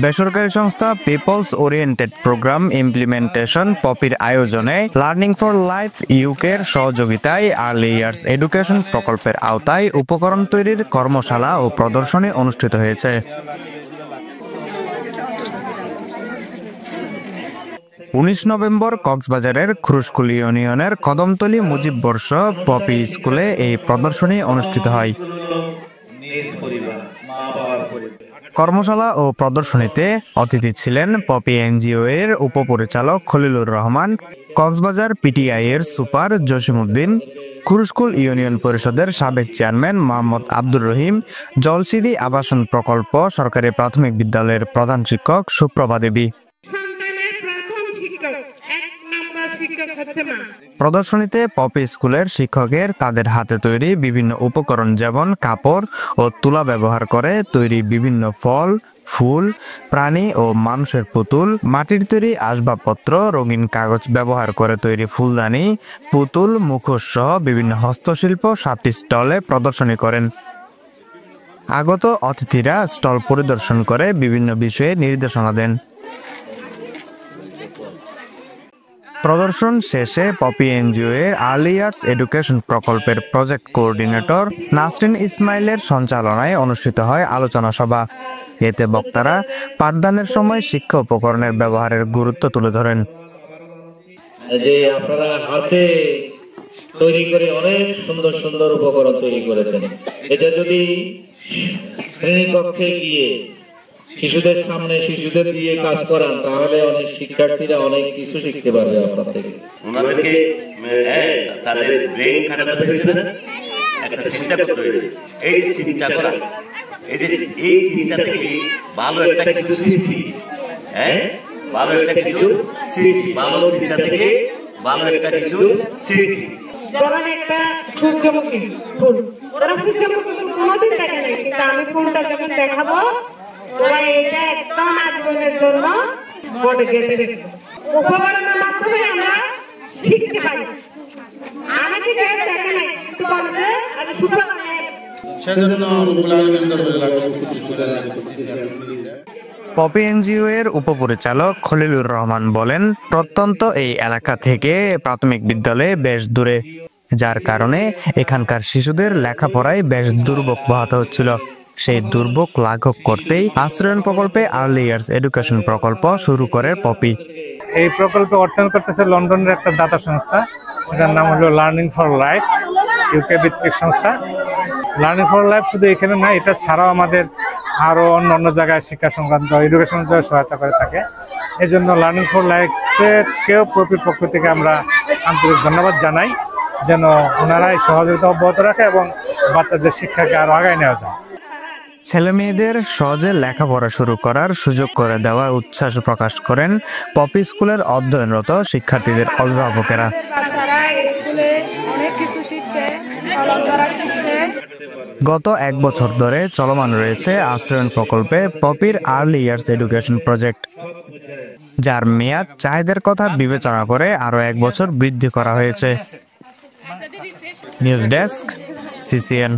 বেসরকারি সংস্থা people's oriented programme implementation পপির আয়োজনে লার্নিং ফর লাইফ ইউকের সহযোগিতায় আর্লি ইয়ার্স এডুকেশন প্রকল্পের আওতায় উপকরণ তৈরির কর্মশালা ও প্রদর্শনী অনুষ্ঠিত হয়েছে। 19 নভেম্বর কক্সবাজারের খুরুশকুল ইউনিয়নের কদমতলী মুজিববর্ষ পপি স্কুলে এই প্রদর্শনী অনুষ্ঠিত হয়। কর্মশালা ও প্রদর্শনীতে অতিথি ছিলেন পপি এনজিও এর উপপরিচালক খলিলুর রহমান, কক্সবাজার পিটিআই এর সুপার জসিমউদ্দিন, খুরুশকুল ইউনিয়ন পরিষদের সাবেক চেয়ারম্যান মোহাম্মদ আব্দুর রহিম, জলসিদি আবাসন প্রকল্প সরকারি প্রাথমিক বিদ্যালয়ের প্রধান শিক্ষক সুপ্রভা দেবী। প্রদর্শনীতে পপি স্কুলের শিক্ষকের তাদের হাতে তৈরি বিভিন্ন উপকরণ যেমন কাপড় ও তুলা ব্যবহার করে তৈরি বিভিন্ন ফল, ফুল, প্রাণী ও মানুষের পুতুল, মাটির তৈরি আসবাবপত্র, রঙিন কাগজ ব্যবহার করে তৈরি ফুলদানি, পুতুল, মুখোশ সহ বিভিন্ন হস্তশিল্প 7টি স্টলে প্রদর্শনী করেন। আগত অতিথিরা স্টল পরিদর্শন করে বিভিন্ন বিষয়ে নির্দেশনা দেন। প্রদর্শন শেষে পপি এনজিও এর আর্লি ইয়ার্স এডুকেশন প্রকল্পের প্রজেক্ট কোঅর্ডিনেটর নাসরিন ইসমাইলের সঞ্চালনায় অনুষ্ঠিত হয় আলোচনা সভা। এতে বক্তারা পাঠদানের সময় শিক্ষা উপকরণের ব্যবহারের গুরুত্ব তুলে ধরেন। যে আপনারা হাতে তৈরি করে অনেক সুন্দর সুন্দর উপকরণ তৈরি করেছেন, এটা যদি শ্রেণীকক্ষে গিয়ে শিশুদের সামনে শিশুদের দিয়ে কাজ করান তাহলে অনেক শিক্ষার্থীরা অনেক কিছু শিখতে পারবে আপনার থেকে। ওনাদেরকে তাদের ব্রেন খাটাতে হয়েছে না, একটা চিন্তা করতে হয়েছে। এই যে চিন্তা করা, এই চিন্তা থেকে ভালো একটা কিছু সৃষ্টি, ভালো একটা কিছু সৃষ্টি, ভালো চিন্তা থেকে ভালো একটা কিছু সৃষ্টি। যেমন একটা সূর্যমুখী ফুল, ওরা সূর্যমুখী ফুল কোনোদিন দেখে নাই, কিন্তু আমি ফুলটা যখন দেখাবো ওরা এটা একদম আজীবনের জন্য মনে গেঁথে রেখে উপকরণের মাধ্যমে আমরা শিখতে পারি। আমি কি দেখে নাই কিন্তু বলতে আমি সুপ্রভাত সেজন্য পপি এনজিও এর উপপরিচালক খলিলুর রহমান বলেন, প্রত্যন্ত এই এলাকা থেকে প্রাথমিক বিদ্যালয়ে বেশ দূরে, যার কারণে এখানকার শিশুদের লেখাপড়ায় বেশ দুর্ভোগ পোহাতে হচ্ছিল। সেই দুর্ভোগ লাঘব করতেই আশ্রয়ণ প্রকল্পে আর্লি ইয়ার্স এডুকেশন প্রকল্প শুরু করে পপি। এই প্রকল্পে অর্থায়ন করতেছে লন্ডনের একটা দাতা সংস্থা, সেটার নাম হলো লার্নিং ফর লাইফ, ইউকে ভিত্তিক সংস্থা। লার্নিং ফর লাইফ শুধু এখানে না, এটা ছাড়াও আমাদের আরও অন্য জায়গায় শিক্ষা সংক্রান্ত এডুকেশন সহায়তা করে থাকে। এই জন্য লার্নিং ফর লাইফকেও পপির পক্ষ থেকে আমরা আন্তরিক ধন্যবাদ জানাই, যেন ওনারা এই সহযোগিতা অব্যাহত রাখে এবং বাচ্চাদের শিক্ষাকে আরও আগায় নেওয়া যায়। ছেলে মেয়েদের সহজে লেখাপড়া শুরু করার সুযোগ করে দেওয়া উচ্ছ্বাস প্রকাশ করেন পপি স্কুলের অধ্যয়নরত শিক্ষার্থীদের অভিভাবকেরা। গত 1 বছর ধরে চলমান রয়েছে আশ্রয়ণ প্রকল্পে পপির আর্লি ইয়ার্স এডুকেশন প্রজেক্ট, যার মেয়াদ চাহিদার কথা বিবেচনা করে আরও 1 বছর বৃদ্ধি করা হয়েছে। News desk, CCN।